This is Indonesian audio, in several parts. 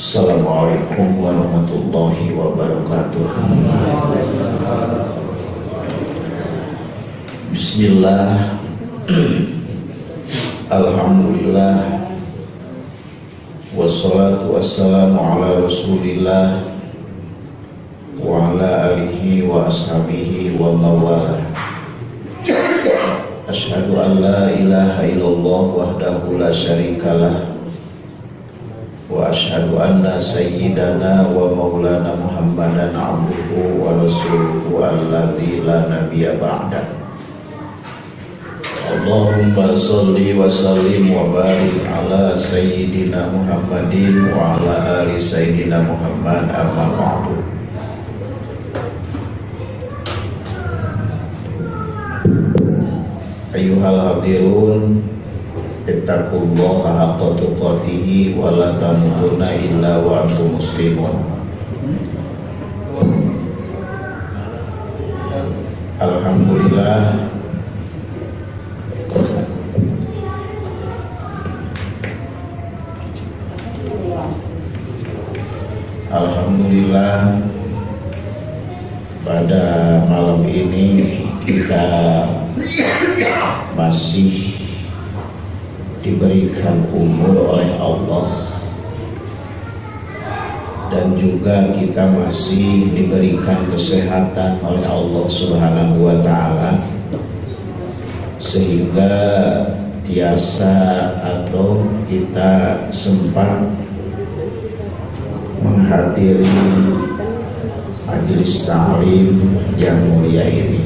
Assalamualaikum warahmatullahi wabarakatuh. Bismillah. Alhamdulillah. Wassalatu wassalamu ala Rasulillah wa ala alihi wa ashabihi wa mawalah. Asyhadu an la ilaha illallah wahdahu la syarikalah wa asyhadu anna sayyidana wa maulana Muhammadan abduhu wa rasuluhu alladzi la nabiyya ba'da. Allahumma shalli wa sallim wa barik ala sayyidina Muhammadin wa ala ali sayyidina Muhammad, amma ba'du. Ayyuhal hadirun, ittaqullaha haqqa tuqatih wa la tamutunna illa wa antum muslimun. Alhamdulillah, alhamdulillah, pada malam ini kita masih diberikan umur oleh Allah, dan juga kita masih diberikan kesehatan oleh Allah Subhanahu wa ta'ala, sehingga tiasa atau kita sempat menghadiri majelis ta'lim yang mulia ini.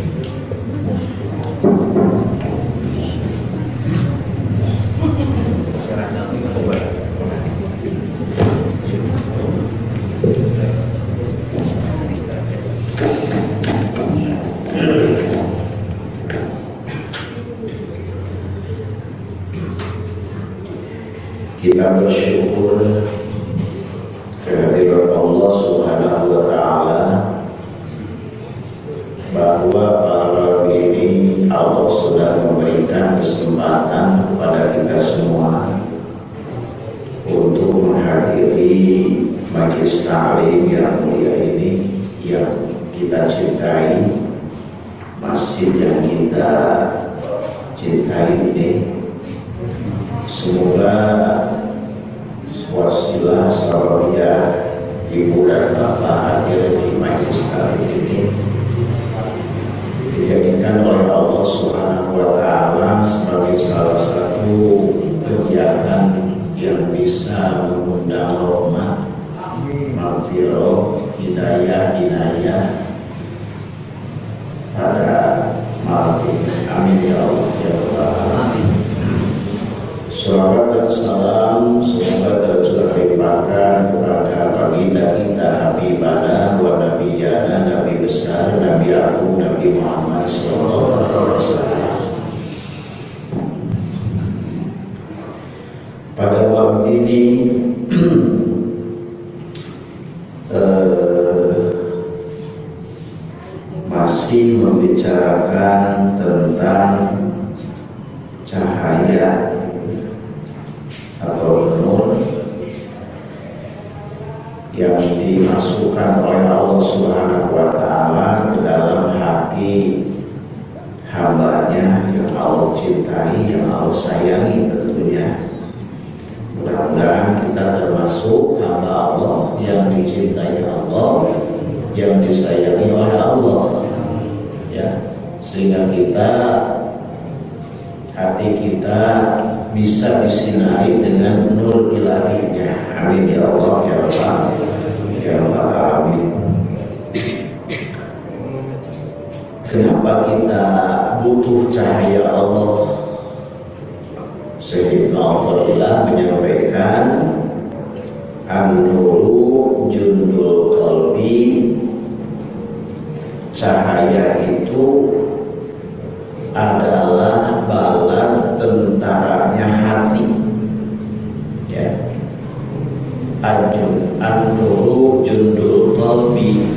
Kita bersyukur kehadirat Allah Subhanahu wa ta'ala bahwa malam ini Allah sudah memberikan kesempatan kepada kita semua untuk menghadiri majelis ta'lim yang mulia ini, yang kita cintai, masjid yang kita cintai ini. Semoga wasilah salawiyah ibu dan bapak hadir di majelis ta'lim ini dijadikan oleh Allah Subhanahu wa ta'ala sebagai salah satu kegiatan yang bisa mengundang rahmat, maghfirah, hidayah, inayah pada malam ini. Amin ya Allah ya Rabbal alamin. Salawat dan salam semoga tercurah limpahkan kepada baginda kita Habibana wa Nabiyana, Nabi besar, Nabi agung, Nabi Muhammad sallallahu alaihi wasallam. Pada malam ini masih membicarakan tentang cahaya atau nur yang dimasukkan oleh Allah Subhanahu wa ta'ala ke dalam hati hambanya yang Allah cintai, yang Allah sayangi tentunya. Mudah-mudahan kita termasuk hamba Allah yang dicintai Allah, yang disayangi oleh Allah, ya, sehingga hati kita bisa disinari dengan nur ilahinya. Amin ya Allah ya Rabbal alamin. Kenapa kita butuh cahaya Allah? Sayyidina Abdullah menyampaikan, an-nuru jundul qalbi, cahaya itu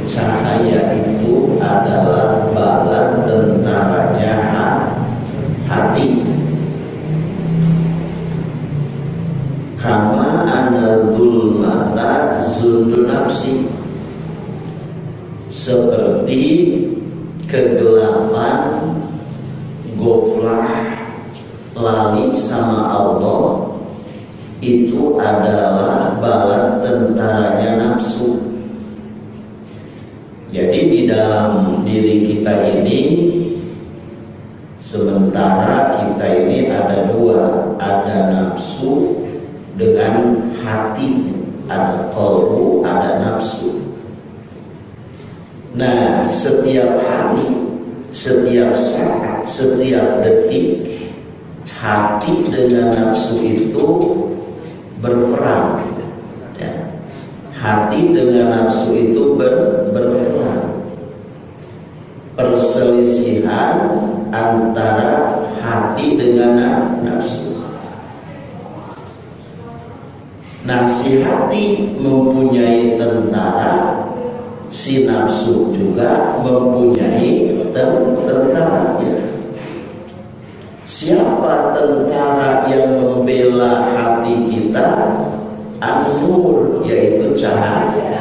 cahaya itu adalah bala tentaranya hati. Kama anna dzulmata zulmun nafsi, seperti kegelapan, goflah, lali sama Allah itu adalah bala tentaranya nafsu. Jadi di dalam diri kita ini, sementara kita ini ada dua, ada nafsu dengan hati, ada qalbu, ada nafsu. Nah, setiap hari, setiap saat, setiap detik, hati dengan nafsu itu berperang. Ya. Hati dengan nafsu itu berperang. Perselisihan antara hati dengan nafsu. Nah, si hati mempunyai tentara, si nafsu juga mempunyai tentaranya. Siapa tentara yang membela hati kita? An-nur, yaitu cahaya.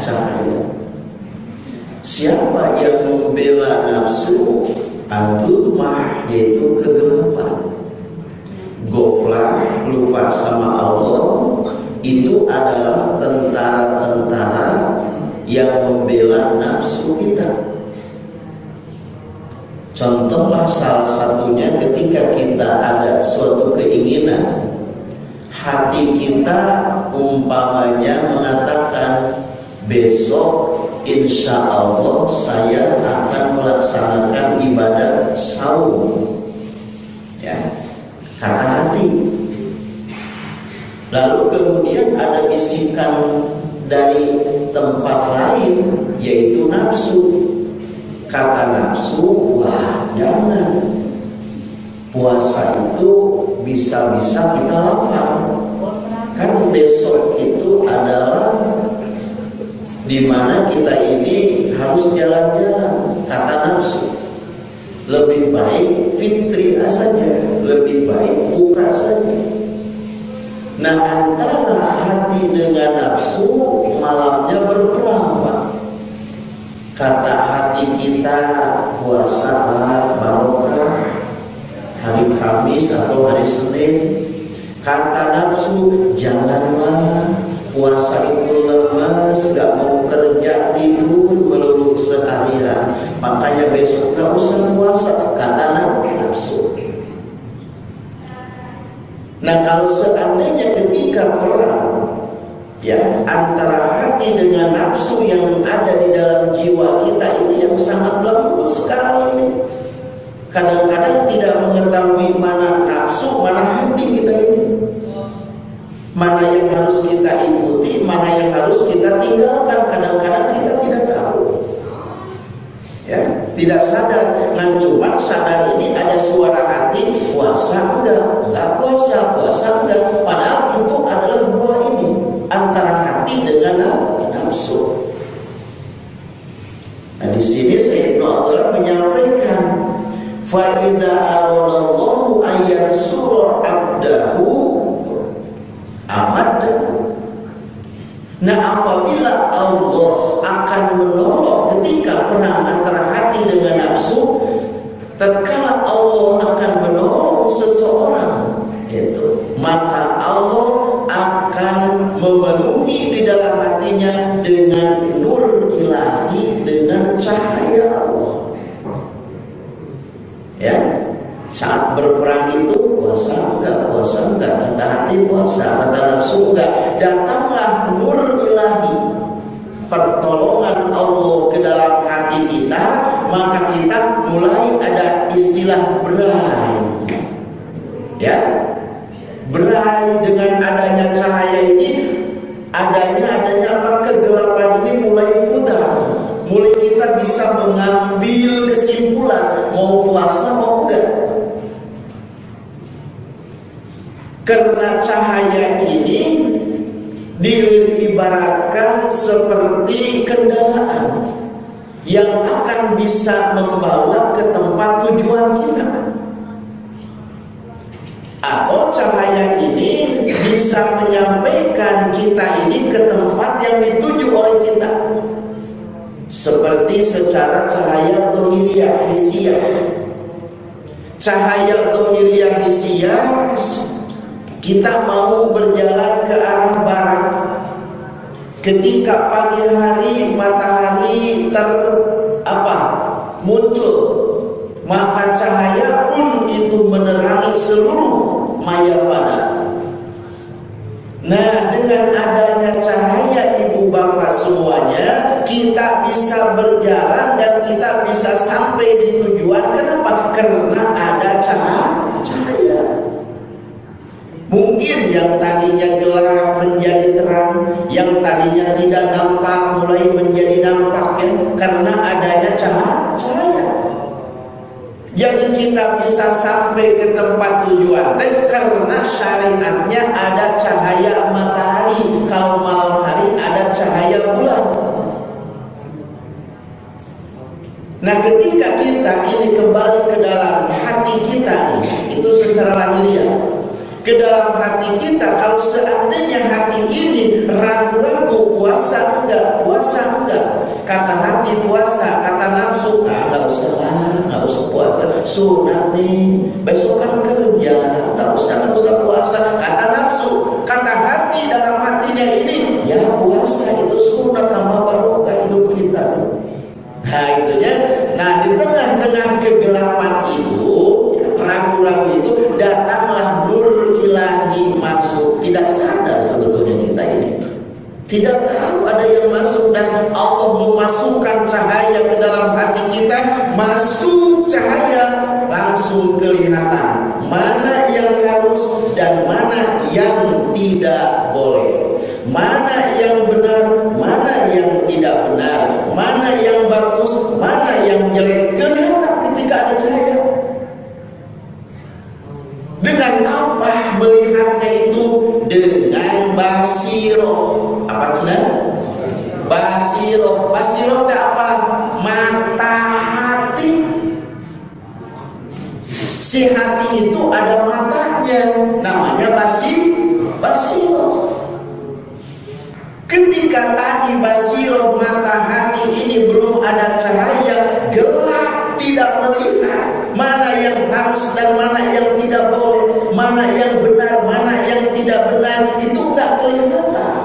Siapa yang membela nafsu? An-zulmah, yaitu kegelapan. Goflah, lupa sama Allah, itu adalah tentara-tentara yang membela nafsu kita. Contohlah salah satunya ketika kita ada suatu keinginan, hati kita umpamanya mengatakan, besok insya Allah saya akan melaksanakan ibadah saum. Ya, kata hati. Lalu kemudian ada bisikan dari tempat lain, yaitu nafsu. Kata nafsu, wah jangan, puasa itu bisa-bisa kita hafal, kan besok itu adalah dimana kita ini harus jalan-jalan. Kata nafsu, lebih baik fitri saja, lebih baik buka saja. Nah, antara hati dengan nafsu malamnya berperang, Pak. Kata hati kita, puasalah barokah hari Kamis atau hari Senin. Kata nafsu, janganlah, puasa itu lemas, gak mau kerja, tidur melulu seharian, makanya besok gak usah puasa. Kata nafsu. Nah, kalau seandainya ketika perang, ya, antara hati dengan nafsu yang ada di dalam jiwa kita ini yang sangat lembut sekali ini, kadang-kadang tidak mengetahui mana nafsu, mana hati kita ini, mana yang harus kita ikuti, mana yang harus kita tinggalkan. Kadang-kadang kita tidak tahu, ya, tidak sadar. Nah, cuma sadar ini ada suara hati, puasa enggak puasa enggak. Padahal itu adalah dua ini, antara hati dengan nafsu. Nah, di sini Sayyidina Abdullah menyampaikan, fa idza aradallahu ayansura 'abdahu amadahu. Nah, apabila Allah akan menolong ketika perang antara hati dengan nafsu, tatkala Allah akan menolong seseorang itu, maka Allah akan memenuhi di dalam hatinya dengan nur ilahi, dengan cahaya Allah. Ya, saat berperang itu puasa enggak, kata hati puasa, kata nafsu enggak. Datanglah nur ilahi, pertolongan Allah ke dalam hati kita, maka kita mulai ada istilah berai. Ya, berai dengan adanya cahaya ini, adanya apa, kegelapan ini mulai pudar, mulai kita bisa mengambil kesimpulan mau puasa mau enggak. Karena cahaya ini diibaratkan seperti kendaraan. yang akan bisa membawa ke tempat tujuan kita. Atau cahaya ini bisa menyampaikan kita ini ke tempat yang dituju oleh kita. Seperti secara cahaya dohiriyah hissiyah. Cahaya dohiriyah hissiyah, kita mau berjalan ke arah barat. Ketika pagi hari matahari muncul, maka cahaya pun itu menerangi seluruh mayafana. Nah, dengan adanya cahaya ibu bapak semuanya, kita bisa berjalan dan kita bisa sampai di tujuan. Kenapa? Karena ada cahaya. Mungkin yang tadinya gelap menjadi terang, yang tadinya tidak nampak mulai menjadi nampak, ya, karena adanya cahaya. Jadi kita bisa sampai ke tempat tujuan karena syariatnya ada cahaya matahari. Kalau malam hari ada cahaya bulan. Nah, ketika kita ini kembali ke dalam hati kita, itu secara lahiriah, ke dalam hati kita, kalau seandainya hati ini ragu-ragu, puasa enggak, kata hati puasa, kata nafsu, nggak usah puasa, sunat nih, besok kan kerja, nggak usah puasa, kata nafsu. Kata hati dalam hatinya ini, ya puasa itu sunat, tambah barokah hidup kita. Nah, itunya. Nah, di tengah-tengah kegelapan itu, ragu-ragu itu, datanglah nur ilahi masuk. Tidak sadar sebetulnya kita ini, tidak tahu ada yang masuk, dan Allah memasukkan cahaya ke dalam hati kita. Masuk cahaya, langsung kelihatan mana yang harus dan mana yang tidak boleh, mana yang benar, mana yang tidak benar, mana yang bagus, mana yang jelek. Kelihatan ketika ada cahaya. Dengan apa melihatnya itu? Dengan basiroh. Apa sih? Basiroh. Basiroh itu apa? Mata hati. Si hati itu ada matanya, namanya basiroh. Ketika tadi basiroh mata hati ini belum ada cahaya, gelap, tidak melihat mana yang harus dan mana yang tidak boleh, mana yang benar, mana yang tidak benar, itu enggak kelihatan.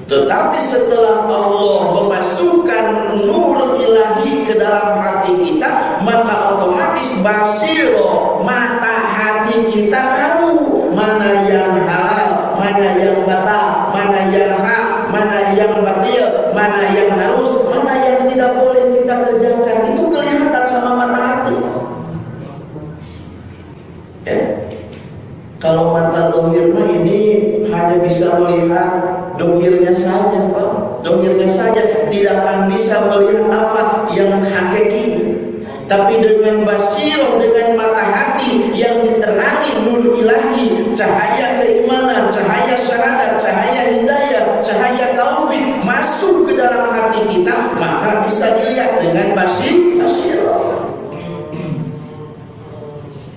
Tetapi setelah Allah memasukkan nur ilahi ke dalam hati kita, maka otomatis basiroh mata hati kita tahu mana yang halal, mana yang batal, mana yang hak, mana yang batil, mana yang harus, mana yang tidak boleh kita kerjakan. Itu kelihatan sama mata hati. Kalau mata dohir ini hanya bisa melihat dohirnya saja, Pak. Dohirnya saja, tidak akan bisa melihat apa yang hakiki. Tapi dengan basiroh, dengan mata hati yang diterangi nur ilahi, cahaya keimanan, cahaya syahadat, cahaya hidayah, cahaya taufik masuk ke dalam hati kita, maka bisa dilihat dengan basiroh.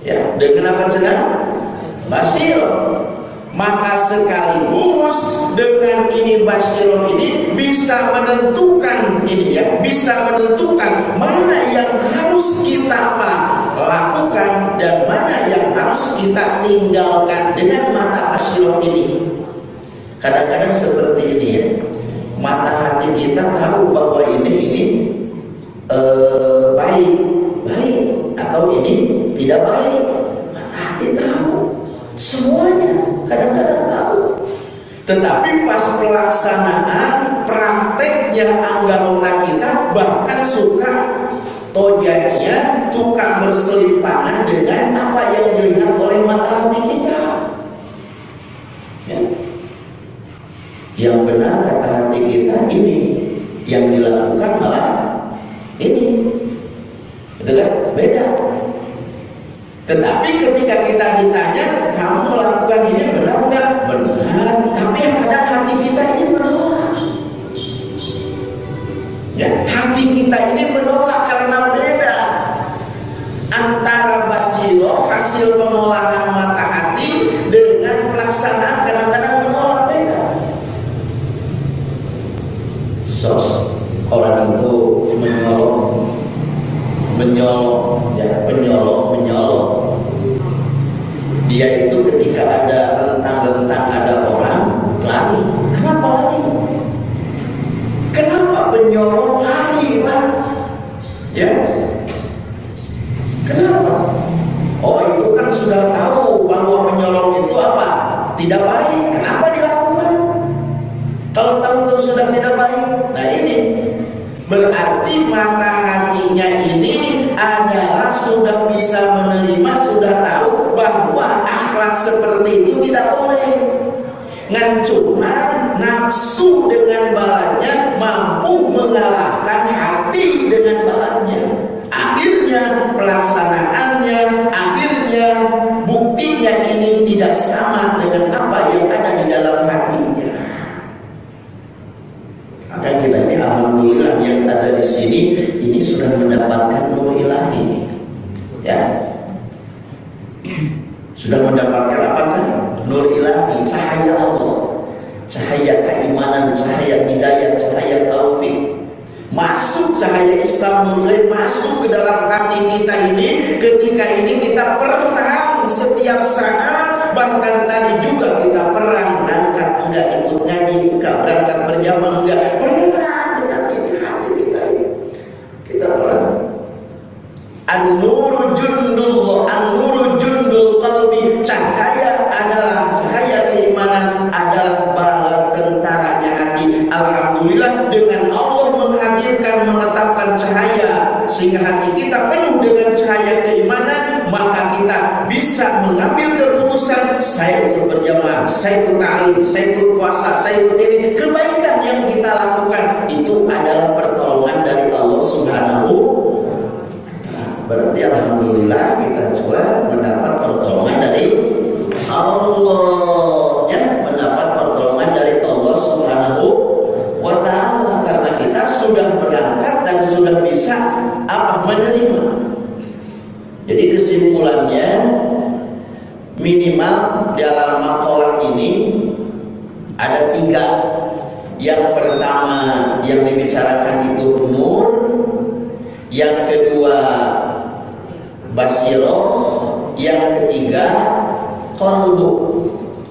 Ya, dengan apa saja? Basiroh. Maka sekaligus dengan ini basiroh ini bisa menentukan ini, ya, bisa menentukan mana yang harus kita lakukan dan mana yang harus kita tinggalkan dengan mata basiroh ini. Kadang-kadang seperti ini, ya, mata hati kita tahu bahwa ini baik atau ini tidak baik. Mata hati tahu semuanya, kadang-kadang tahu. Tetapi pas pelaksanaan prakteknya anggota kita bahkan suka tojanya, tukang berselimpangan dengan apa yang dilihat oleh mata hati kita, ya. Yang benar kata hati kita ini, yang dilakukan malah ini, itu kan beda. Tetapi ketika kita ditanya, kamu melakukan ini benar enggak? Benar. Tapi kadang hati kita ini menolak. Ya, hati kita ini menolak karena beda antara basiro, hasil pengolahan mata hati, dengan pelaksanaan kadang-kadang menolak beda. Orang itu menyolok, dia itu ketika ada rentang-rentang ada orang lari. Kenapa lari? Kenapa penyolok lari, Pak? Ya, kenapa? Oh, itu kan sudah tahu bahwa penyolok itu apa? Tidak baik. Kenapa dilakukan? Kalau tahu sudah tidak baik. Nah, ini berarti mata hatinya ini adalah sudah bisa menerima, sudah tahu bahwa akhlak seperti itu tidak boleh. Cuma nafsu dengan balannya mampu mengalahkan hati dengan balannya. Akhirnya pelaksanaannya, akhirnya buktinya ini tidak sama dengan apa yang ada di dalam hatinya. Maka kita ini alhamdulillah yang ada di sini ini sudah mendapatkan nur ilahi, ya, sudah mendapatkan apa saja? Nur ilahi, cahaya Allah, cahaya keimanan, cahaya hidayah, cahaya taufik. Masuk cahaya Islam mulai masuk ke dalam hati kita ini. Ketika ini kita perang setiap saat. Bahkan tadi juga kita perang, berangkat enggak, ikut ngaji enggak, berangkat berjamaah enggak, perang dengan ini hati kita ini. Kita perang. An-nuru jundullah, an-nuru jundul qalbi. Cahaya adalah cahaya keimanan, adalah bala tentaranya hati. Alhamdulillah dengan Allah menghadirkan, menetapkan cahaya sehingga hati kita penuh dengan cahaya keimanan, maka kita bisa mengambil keputusan. Saya ikut berjamaah, saya ikut ta'lim, saya ikut puasa, saya ikut ini. Kebaikan yang kita lakukan itu adalah pertolongan dari Allah Subhanahu. Berarti alhamdulillah kita juga mendapat pertolongan dari Allah, ya, mendapat pertolongan dari Allah Subhanahu wa ta'ala, karena kita sudah berangkat dan sudah bisa menerima. Jadi kesimpulannya, minimal dalam maqalah ini ada 3. Yang pertama yang dibicarakan itu nur, yang kedua basiroh, yang ketiga qalbu.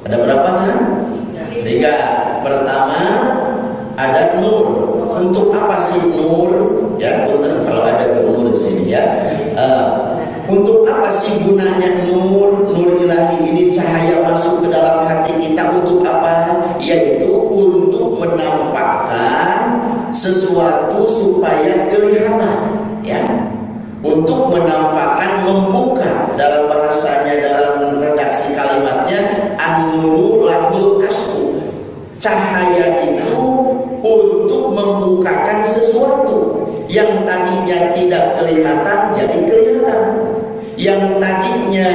Ada berapa kan? 3. Pertama ada nur. Untuk apa sih nur? Ya, kalau ada nur di sini ya. Untuk apa sih gunanya nur? Nur ilahi ini cahaya masuk ke dalam hati kita untuk apa? Yaitu untuk menampakkan sesuatu supaya kelihatan, ya. Untuk menampakkan, membuka, dalam bahasanya, dalam redaksi kalimatnya, an-nuru lahul kasfu. Cahaya itu untuk membukakan sesuatu yang tadinya tidak kelihatan jadi kelihatan. Yang tadinya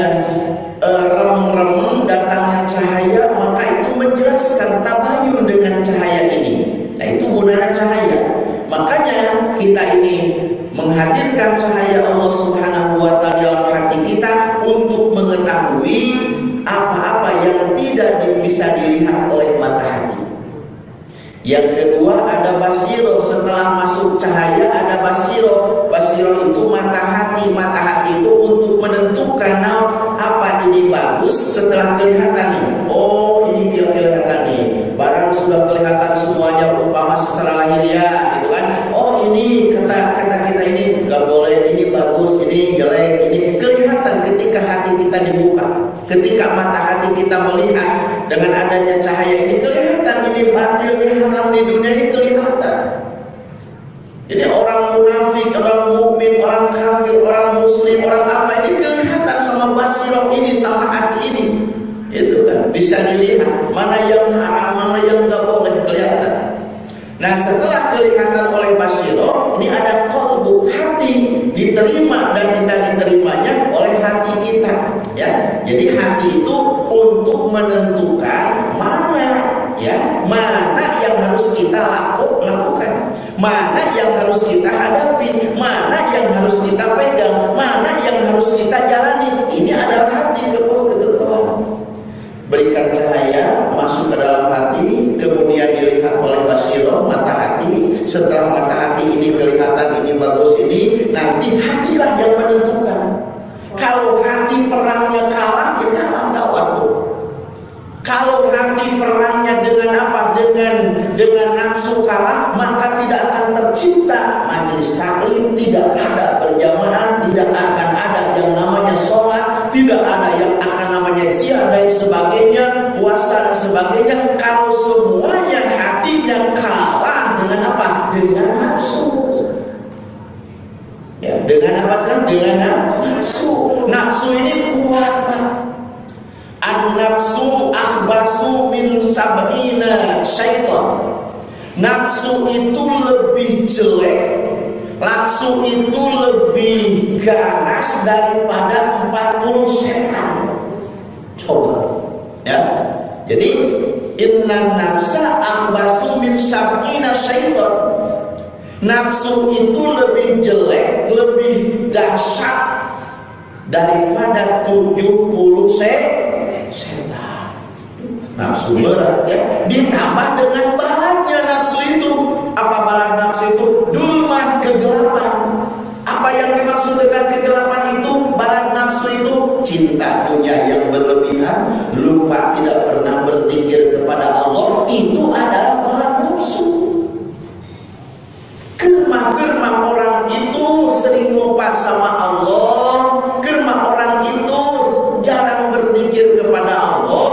remeng-remeng datangnya cahaya, maka itu menjelaskan tabayun dengan cahaya ini. Nah, itu gunanya cahaya. Makanya kita ini menghadirkan cahaya Allah Subhanahu wa ta'ala dalam hati kita untuk mengetahui apa-apa yang tidak bisa dilihat oleh mata hati. Yang kedua ada basiro. Setelah masuk cahaya ada basiro. Basiro itu mata hati. Mata hati itu untuk menentukan apa ini bagus setelah kelihatan nih. Oh, ini kelihatan nih. Barang sudah kelihatan semuanya umpama secara lahiriah gitu kan. Oh, ini kata kita ini nggak boleh, ini bagus, ini jelek, ini kelihatan ketika hati kita dibuka. Ketika mata hati kita melihat dengan adanya cahaya ini kelihatan ini batil, ini haram, di dunia ini kelihatan. Ini orang munafik, orang mukmin, orang kafir, orang muslim, orang apa ini kelihatan sama basirah ini, sama hati ini. Itu kan bisa dilihat mana yang haram, mana yang nggak boleh kelihatan. Nah, setelah kelihatan oleh basirah, ini ada qalbu, hati, diterima dan tidak diterimanya oleh hati kita, ya. Jadi hati itu untuk menentukan mana yang harus kita lakukan. mana yang harus kita hadapi, mana yang harus kita pegang, mana yang harus kita jalani. Ini adalah hati kebutuhan. Berikan cahaya masuk ke dalam hati, kemudian dilihat oleh basirah, mata hati. Setelah mata hati ini kelihatan, ini bagus, ini nanti hatilah yang menentukan. Kalau hati perangnya kalah, ya kalah gawat tuh. Kalau hati perangnya dengan apa? Dengan nafsu kalah, maka tidak akan tercipta majelis taklim, tidak ada berjamaah, tidak akan ada yang namanya sholat, tidak ada yang akan namanya zikir dan sebagainya, puasa dan sebagainya. Kalau semuanya hatinya kalah dengan apa? Dengan nafsu. Ya, dengan apa? Dengan nafsu. Nafsu ini kuat, Pak. An-nafsu akhbasu min sab'ina syaitan. Nafsu itu lebih jelek, nafsu itu lebih ganas daripada 40 setan. Coba ya. Jadi inna nafsa akhbasu min sab'ina syaitan. Nafsu itu lebih jelek, lebih dahsyat daripada 70 setan. Nafsu berat ya, ditambah dengan balannya nafsu itu. Apa balan nafsu itu? Dulmah, kegelapan. Apa yang dimaksud dengan kegelapan itu? Balan nafsu itu cinta dunia yang berlebihan, lupa tidak pernah berzikir kepada Allah. Itu adalah balan nafsu. Germah-germah orang itu sering lupa sama Allah. Germah orang itu jarang berzikir kepada Allah.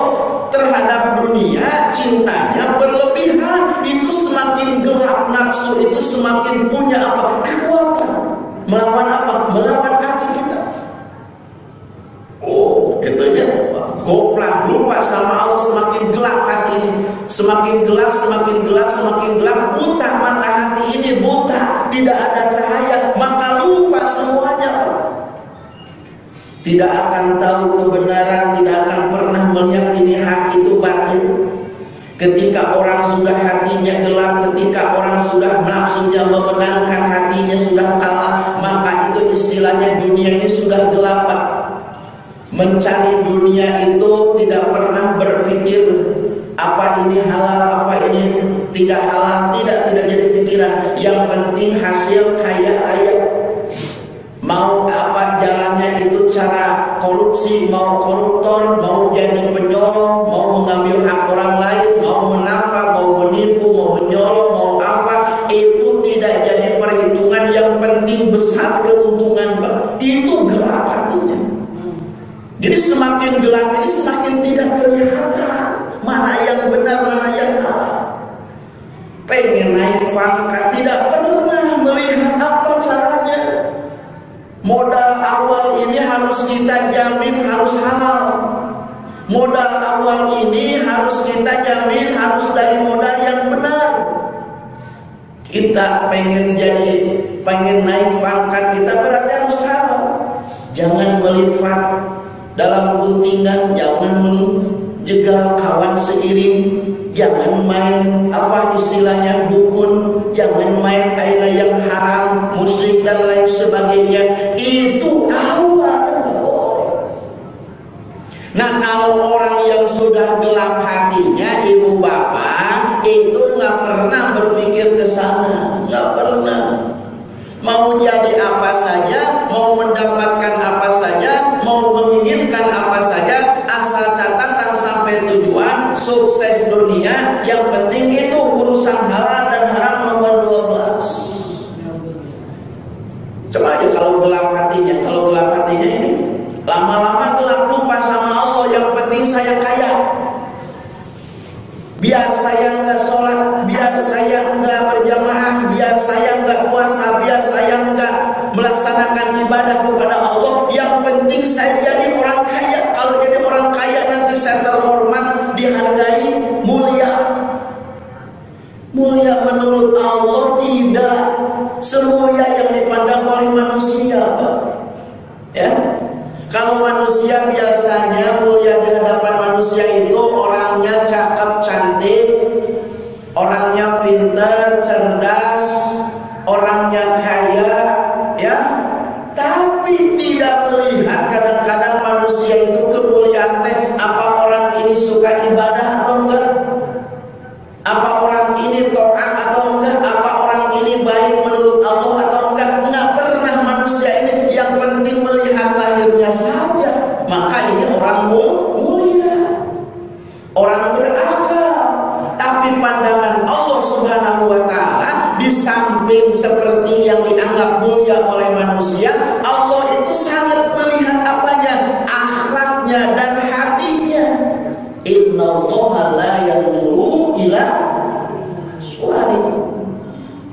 Terhadap dunia cintanya berlebihan. Itu semakin gelap nafsu, itu semakin punya apa? Kekuatan. Melawan apa? Melawan hati kita. Oh, itunya goflah, lupa sama Allah. Semakin gelap hati ini, semakin gelap, semakin gelap, semakin gelap. Buta mata hati ini, buta, tidak ada cahaya, maka lupa semuanya. Tidak akan tahu kebenaran, tidak akan pernah melihat ini hak itu batil. Ketika orang sudah hatinya gelap, ketika orang sudah nafsunya memenangkan, hatinya sudah kalah, maka itu istilahnya dunia ini sudah gelap, Pak. Mencari dunia itu tidak pernah berpikir apa ini halal, apa ini tidak halal, tidak jadi pikiran. Yang penting hasil kaya raya. Mau apa jalannya itu, cara korupsi, mau koruptor, mau jadi penyolong, mau mengambil hak orang lain, mau menafak, mau menipu, mau menyolong, mau apa, itu tidak jadi perhitungan. Yang penting besar keuntungan, Pak. Itu gelap hatinya. Jadi semakin gelap ini semakin tidak kelihatan mana yang benar, mana yang salah. Pengen naik pangkat, tidak pernah melihat apa caranya. Modal awal ini harus kita jamin harus halal. Modal awal ini harus kita jamin harus dari modal yang benar. Kita pengen naik pangkat, kita berarti harus halal. Jangan melifat dalam guntingan, jangan menjegal kawan seiring, jangan main apa istilahnya dukun, jangan main aina yang haram, musyrik dan lain sebagainya. Itu awalnya. Nah, kalau orang yang sudah gelap hatinya, ibu bapak, itu nggak pernah berpikir ke sana, nggak pernah. Mau jadi apa saja, mau mendapatkan apa saja, mau menginginkan apa saja, asal catatan sampai tujuan, sukses dunia. Yang penting itu urusan halal dan haram nomor 12. Coba aja kalau gelap hatinya ini, lama-lama gelap, lupa sama Allah. Yang penting saya kaya. Biar saya enggak sholat, biar saya enggak berjamaah, biar saya enggak puasa, biar saya enggak melaksanakan ibadah kepada Allah. Yang penting saya jadi orang kaya. Kalau jadi orang kaya nanti saya terhormat, dihargai, mulia. Mulia menurut Allah tidak semulia yang dipandang oleh manusia, Pak. Ya. Kalau manusia biasanya mulia di hadapan manusia itu orangnya cakep, cantik, orangnya pintar, cerdas, tidak melihat kadang-kadang manusia itu kemuliaan teh, apa orang ini suka ibadah atau enggak, apa orang ini taat atau enggak, apa orang ini baik menurut Allah atau enggak. Enggak pernah manusia ini, yang penting melihat lahirnya saja. Maka ini orang mulia, orang berakal. Tapi pandangan Allah Subhanahu wa ta'ala, di samping seperti yang dianggap mulia oleh manusia, Allah itu sangat melihat apanya? Akhlaknya dan hatinya. Innallaha la yanzuru ila suwarikum.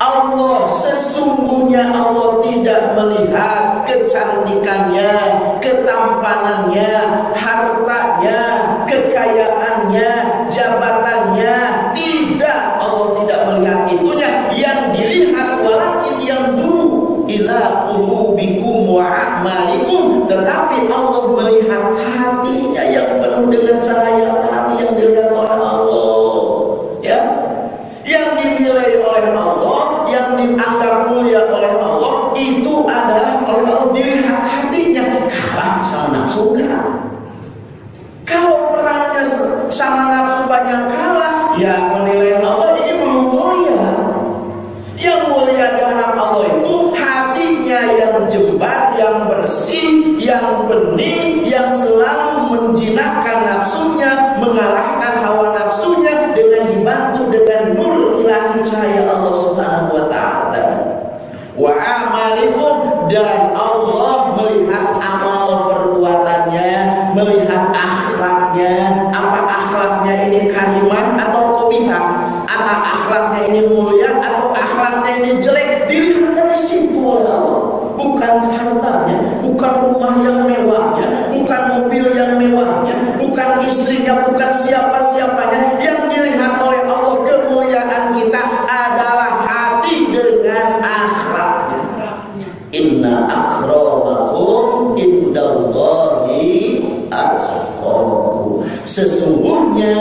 Allah, sesungguhnya Allah tidak melihat kecantikannya, ketampanannya, hartanya, kekayaannya, jabatannya. Tidak, Allah tidak melihat itunya. Yang dilihat walakin yanzuru ila qulubikum wa a'malikum. Tetapi Allah melihat hatinya yang penuh dengan cahaya tadi yang dilihat oleh Allah. Ya, yang dinilai oleh Allah, yang dianggap mulia oleh Allah, itu adalah oleh Allah dilihat hatinya. Kalah sama nafsu enggak? Kalau perannya sama nafsu banyak kalah, ya menilai Allah ini belum mulia. Yang mulia di hadapan Allah itu hatinya yang jembat, yang bersih, yang bening, yang selalu menjinakkan nafsunya, mengalahkan hawa nafsunya dengan dibantu dengan nur ilahi cahaya Allah Subhanahu wa ta'ala. Wa amalikum, dan Allah melihat amal perbuatannya, melihat akhlaknya. Apa akhlaknya ini karimah atau qabihah? Atau akhlaknya ini mulia atau akhlaknya ini jelek? Dilihat dari situ oleh Allah. Bukan hartanya, bukan rumah yang mewahnya, bukan mobil yang mewahnya, bukan istrinya, bukan siapa-siapanya. Yang dilihat oleh Allah kemuliaan kita adalah hati dengan akhlaknya. Inna akramakum indallahi atqakum. Sesungguhnya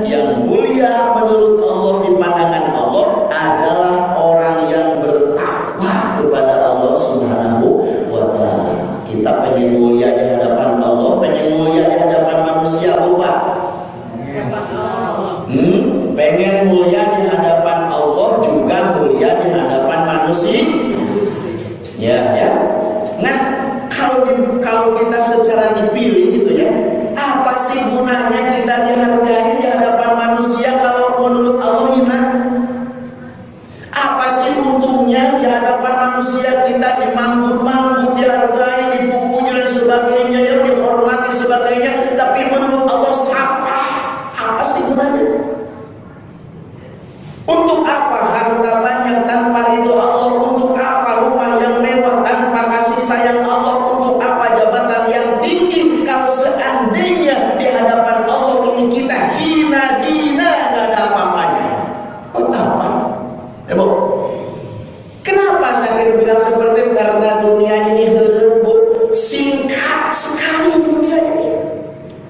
yang mulia menurut Allah di pandangan Allah adalah orang yang bertakwa kepada Allah Subhanahu wa ta'ala. Kita pengen mulia di hadapan Allah, pengen mulia di hadapan manusia, lupa? Pengen mulia di hadapan Allah juga mulia di hadapan manusia. Ya. Nah, kalau kita secara dipilih gitu ya, apa sih gunanya kita dihargai di hadapan manusia kalau menurut Allah hina? Apa sih untungnya di hadapan manusia kita dimanggut-manggut, dihargai, dipuji dan sebagainya, yang dihormati sebagainya, tapi menurut Allah sampah? Apa sih gunanya? Untuk apa harta banyak tanpa ridho Allah? Untuk apa rumah yang mewah tanpa kasih sayang Allah? Untuk apa jabatan yang tinggi kalau seandainya di hadapan Allah ini kita hina dina, gak ada apa-apanya? Apa? Ya Bu, kenapa saya bilang seperti itu? Karena dunia ini singkat sekali. Dunia ini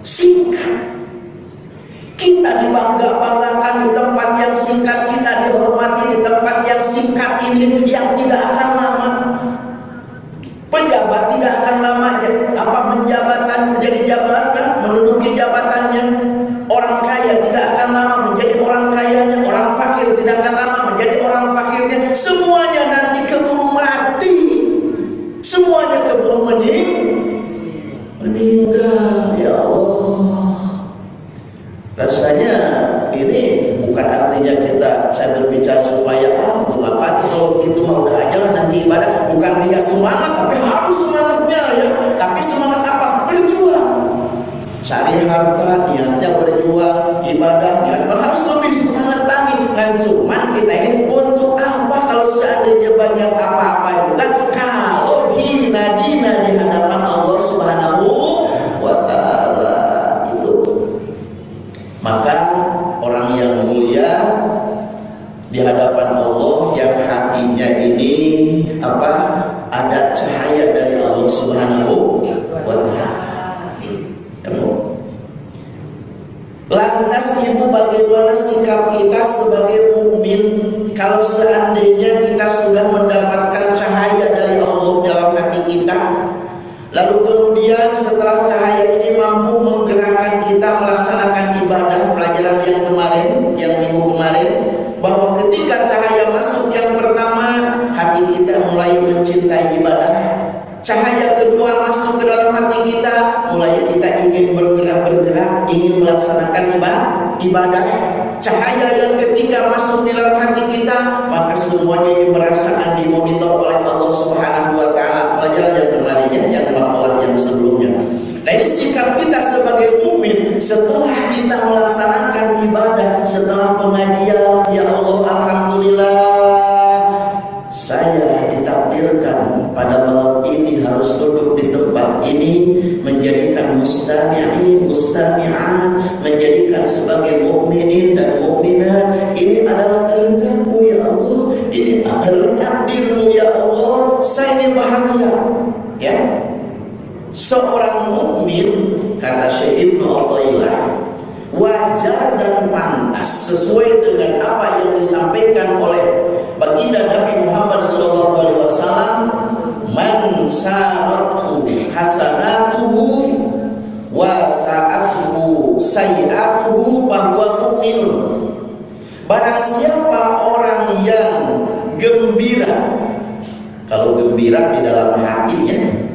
singkat. Kita dibangga-banggakan di tempat yang singkat, kita dihormati di tempat yang singkat ini, yang tidak akan lama. Pejabat tidak akan lama, menjadi jabatan, menduduki jabatannya. Orang kaya tidak akan lama menjadi orang kayanya, orang fakir tidak akan lama menjadi orang fakirnya. Semuanya nanti keburu mati, semuanya keburu meninggal. Ya Allah, rasanya ini bukan artinya saya berbicara supaya mengapa kalau begitu mau udah aja lah nanti ibadah. Bukan tidak semangat, tapi harus semangatnya ya. Tapi semangat apa? Berjuang. Cari harta, niatnya berjuang, ibadah, niatnya harus lebih semangat lagi. Kan cuman kita ini untuk apa kalau seandainya banyak apa-apa juga, kalau hina dina di hadapan Allah Subhanahu wa ta'ala itu. Maka orang yang mulia di hadapan Allah, yang hatinya ini ada cahaya dari Allah Subhanahu wa ta'ala. Lantas ibu, bagaimana sikap kita sebagai mukmin kalau seandainya kita sudah mendapatkan cahaya dari Allah dalam hati kita? Lalu kemudian setelah cahaya ini mampu menggerakkan kita melaksanakan ibadah, pelajaran yang kemarin, yang minggu kemarin, bahwa ketika cahaya masuk yang pertama, hati kita mulai mencintai ibadah. Cahaya kedua masuk ke dalam hati kita, mulai kita ingin bergerak, ingin melaksanakan ibadah. Cahaya yang ketiga masuk di dalam hati kita, maka semuanya ini merasakan dimonitor oleh Allah Subhanahu wa taala. Pelajaran yang kemarin, yang masalah yang sebelumnya. Nah, ini sikap kita sebagai mukmin setelah kita melaksanakan ibadah, setelah pengajian, ya Allah, alhamdulillah, saya ditakdirkan pada malam ini harus duduk di tempat ini, menjadikan mustami'in, mustami'at, menjadikan sebagai mukminin dan mukminat. Ini adalah kehendak-Mu ya Allah, ini adalah takdir-Mu ya Allah. Saya ini bahagia. Ya, seorang mukmin, kata Syekh Ibnu Athaillah, wajar dan pantas sesuai dengan apa yang disampaikan oleh baginda Nabi Muhammad SAW, man sa'atuhu hasanatuhu wa sa'atuhu sayi'atuhu bahwa mukmin. Barang siapa orang yang gembira, kalau gembira di dalam hatinya,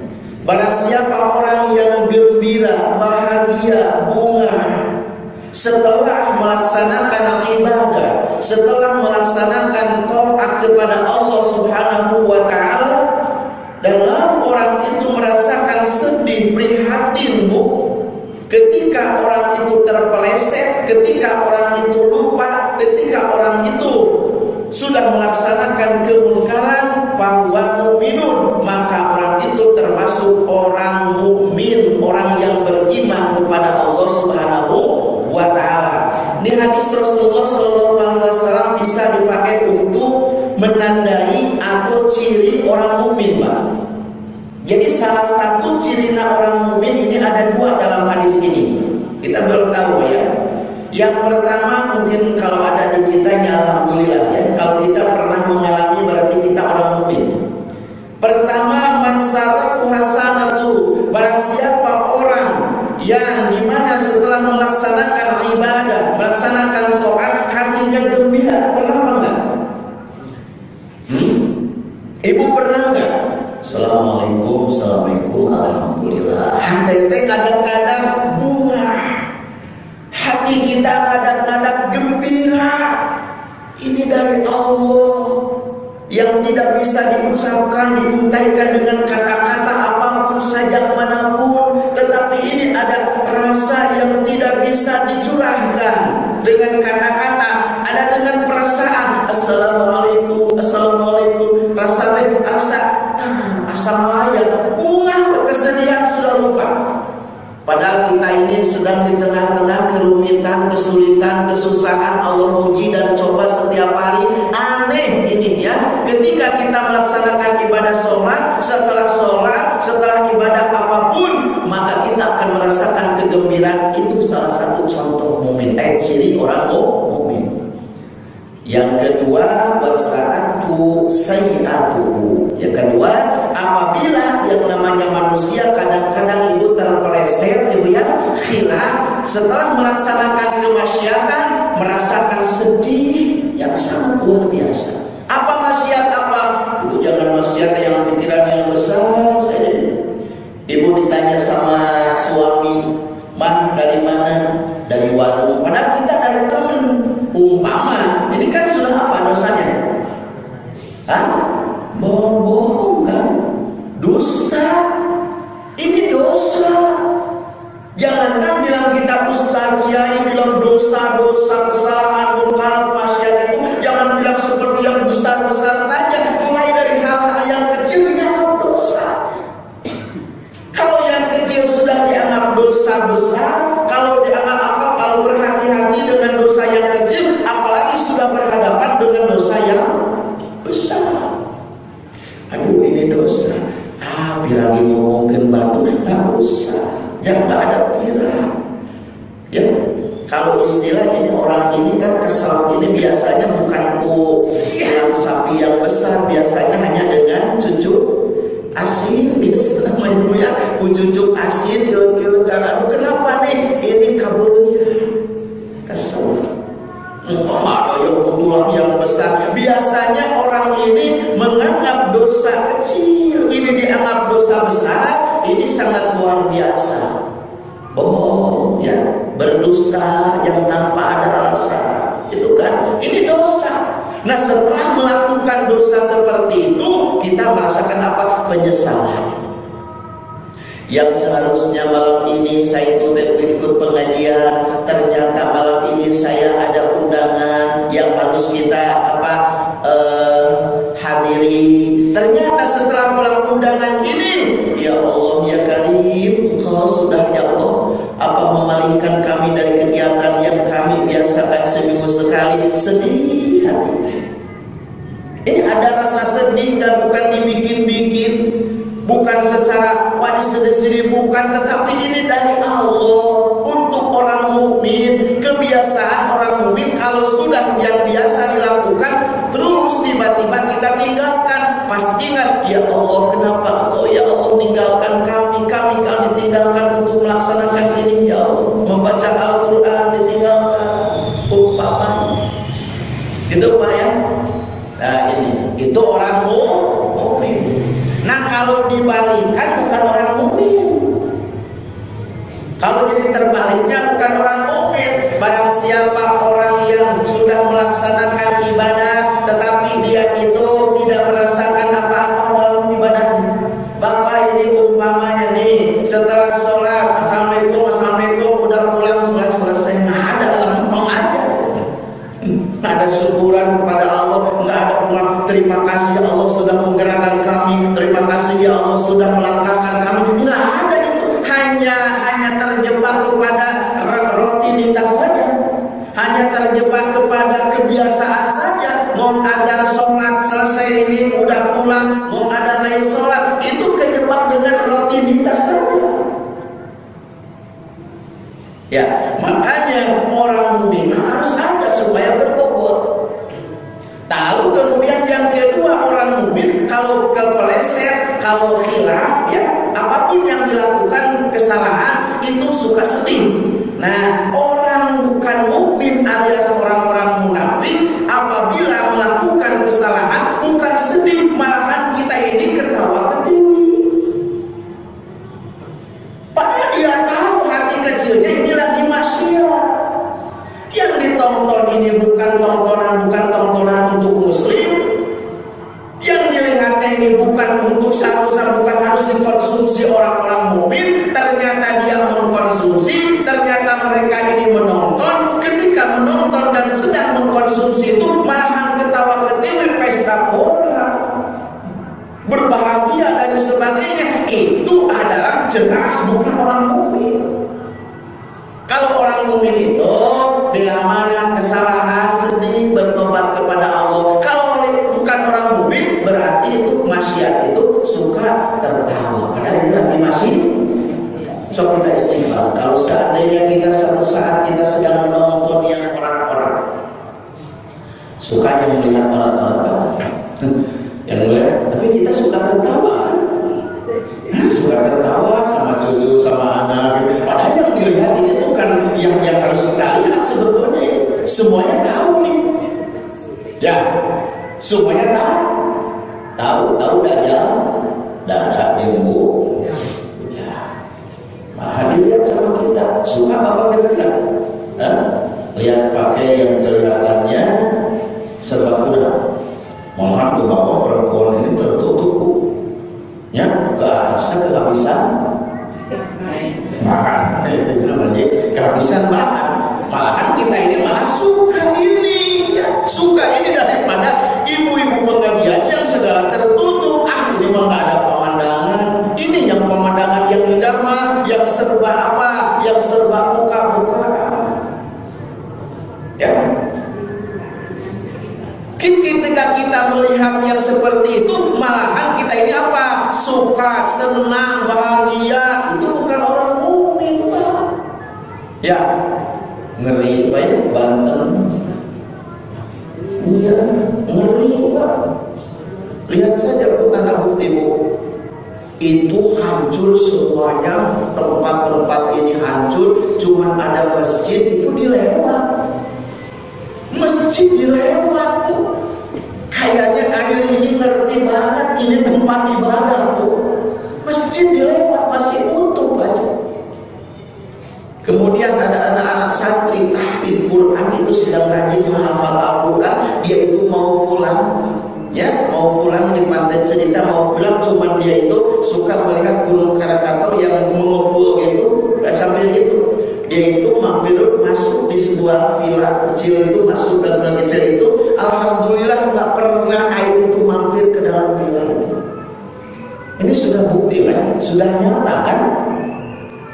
barang siapa orang yang gembira, bahagia, bunga setelah melaksanakan ibadah, setelah melaksanakan taat kepada Allah Subhanahu wa taala, dan lalu orang itu merasakan sedih, prihatin, ketika orang itu terpeleset, ketika orang itu lupa, ketika orang itu sudah melaksanakan kemungkaran, bahwa mukminun, maka orang itu termasuk orang mukmin, orang yang beriman kepada Allah Subhanahu wa taala. Ini hadis Rasulullah SAW bisa dipakai untuk menandai atau ciri orang mukmin, Pak. Jadi salah satu ciri orang mukmin ini ada dua dalam hadis ini. Kita belum tahu ya. Yang pertama mungkin kalau ada di kita ini alhamdulillah ya. Kalau kita pernah mengalami berarti kita orang mukmin. Pertama, man saratu hasanatu, barang siapa orang yang dimana setelah melaksanakan ibadah, melaksanakan taat, hatinya gembira. Pernah enggak? Ibu pernah enggak? Assalamualaikum, assalamualaikum, alhamdulillah. Hati kadang-kadang bunga, hati kita kadang-kadang gembira. Ini dari Allah yang tidak bisa diucapkan, diuntaikan dengan kata-kata apapun saja manapun, tetapi ini ada rasa yang tidak bisa dicurahkan dengan kata-kata, ada dengan perasaan. Assalamualaikum, assalamualaikum, rasa asam bunga kesedihan sudah lupa. Padahal kita ini sedang di tengah-tengah kerumitan, kesulitan, kesusahan. Allah uji dan coba setiap hari. Aneh ini ya, ketika kita melaksanakan ibadah sholat, setelah ibadah apapun, maka kita akan merasakan kegembiraan. Itu salah satu contoh mukmin, ciri orang mukmin. Yang kedua, bersaatu sayi'atuhu. Yang kedua, apabila yang namanya manusia kadang-kadang itu terpeleset, gitu ya, khilaf, setelah melaksanakan kemaksiatan, merasakan sedih yang sangat luar biasa. Apa maksiat apa? Ibu jangan maksiat yang pikiran yang besar saja. Ibu ditanya sama suami, mah dari mana? Dari warung. Padahal kita dari teman. Umpama, ini kan sudah apa dosanya? Bohong kan? Dusta. Ini dosa. Jangankan bilang kita ustaz, kiai bilang dosa-dosa, kesalahan, mungkar, maksiat itu, jangan bilang seperti yang besar-besar saja. Mulai dari hal-hal yang kecilnya dosa. Kalau yang kecil sudah dianggap dosa besar, kalau dianggap apa? Kalau berhati-hati dengan dosa yang kecil, apalagi sudah berhadapan dengan dosa yang besar. Aduh, ini dosa. Bilangin ngomongin batu, nggak usah. Yang nggak ada kira. Ya, kalau istilah ini orang ini kan kesal ini biasanya bukan yang sapi yang besar, biasanya hanya dengan cucu asin biasanya. ya, kucucuk asin, aduh kenapa nih? Ini kaburnya. Kesel. Ada yang tulang yang besar. Biasanya orang ini menganggap dosa kecil, ini dianggap dosa besar. Ini sangat luar biasa. Bohong, ya, berdusta yang tanpa ada alasan, itu kan, ini dosa. Nah, setelah melakukan dosa seperti itu, kita merasakan apa? Penyesalan. Yang seharusnya malam ini saya ikut pengajian, ternyata malam ini saya ada undangan yang harus kita hadiri. Ternyata setelah pulang undangan ini, ya Allah ya Karim, Engkau sudah ya Allah memalingkan kami dari kegiatan yang kami biasakan seminggu sekali. Sedih hati. Ini ada rasa sedih dan bukan dibikin-bikin, bukan secara sedih-sedih, bukan, tetapi ini dari Allah untuk orang mukmin. Kebiasaan orang mukmin kalau sudah yang biasa dilakukan terus tiba-tiba kita tinggalkan, pasti ingat, ya Allah kenapa Engkau ya Allah tinggalkan kami ditinggalkan untuk melaksanakan ini ya Allah, membaca Al-Quran ditinggalkan, umpamanya gitu Pak ya. Nah ini itu orang mukmin. Nah kalau dibalikan bukan orang mukmin. Kalau jadi terbaliknya bukan orang mukmin. Barang siapa orang yang sudah melaksanakan ibadah tetapi dia itu tidak merasakan apa-apa dalam ibadahnya. Bapak ini umpamanya nih, setelah sholat assalamualaikum udah pulang, sholat selesai, nggak ada lempeng aja, nggak ada syukuran kepada Allah, nggak ada terima kasih ya Allah sudah menggerakkan kami, terima kasih ya Allah sudah melangkahkan kami, nggak ada itu. Hanya terjebak kepada rutinitas saja, hanya terjebak kepada kebiasaan saja. Mau azan sholat selesai ini udah pulang, mau ada naik sholat, itu kejebak dengan rutinitas saja. Ya, makanya orang mukmin harus ada supaya berbobot. Lalu kemudian yang kedua, orang mukmin kalau kepeleset, kalau khilaf, ya apapun yang dilakukan kesalahan itu suka sedih. Nah, orang bukan mukmin alias orang-orang munafik apabila melakukan kesalahan bukan sedih, malahan kita ini ketawa ketiwi. Padahal dia tahu hati kecilnya ini lagi maksiat. Yang ditonton ini bukan tontonan untuk muslim. Yang dilihatnya ini bukan untuk seharusnya bukan harus dikonsumsi orang-orang mukmin. Ternyata dia mengkonsumsi, ternyata mereka ini menonton. Ketika menonton dan sedang mengkonsumsi itu malahan ketawa ketiwi, pesta pora, berbahagia dan sebagainya. Itu adalah jelas bukan orang mukmin. Kalau orang mukmin itu bila mana kesalahan sedih bertobat kepada Allah. Kalau bukan orang mukmin berarti itu maksiat itu suka tertawa. Padahal ini lagi masih. So kita istighfar. Kalau seandainya kita satu saat kita sedang menonton yang orang-orang suka yang melihat orang-orang yang melihat, tapi kita suka tertawa. Suka tertawa sama cucu sama anak gitu. Padahal yang dilihat ini bukan yang harus kita lihat sebetulnya. Semuanya tahu nih. Ya, semuanya tahu dada jenggu. Ya, maka dilihat sama kita. Suka apa kira-kira? Lihat pakai yang kelihatannya serba kurang. Malahan ke bawah perempuan ini tertutup. Ya, ke atasnya kehabisan makan, kehabisan bahan. Malahan kita ini malah suka ini, ya, suka ini daripada ibu-ibu pengajian yang segala tertutup. Ini mah nggak ada pemandangan. Ini yang pemandangan yang indah mah, yang serba apa, yang serba buka-buka. Ya. Ketika kita melihat yang seperti itu, malahan kita ini apa? Suka, senang, bahagia. Itu bukan orang mukmin, Pak. Ya, ngeri, Pak ya, Banten. Iya, ngeri, Pak. Lihat saja Bu, tanda bukti Bu. itu hancur semuanya, tempat-tempat ini hancur, cuma ada masjid itu dilewat. Masjid dilewat tuh. Kayaknya akhir ini ngerti banget ini tempat ibadah tuh. Masjid dilewat masih utuh aja. Kemudian ada anak-anak santri tahfidz Quran itu sedang rajin menghafal Al-Quran, dia itu mau pulang, ya mau pulang di pantai cerita mau pulang, cuman dia itu suka melihat Gunung Krakatau yang mengepul gitu, sambil itu dia itu mampir masuk di sebuah villa kecil itu, masuk ke villa kecil itu, alhamdulillah nggak pernah air itu mampir ke dalam villa itu. Ini sudah bukti kan, sudah nyata kan,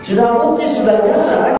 sudah bukti, sudah nyata kan.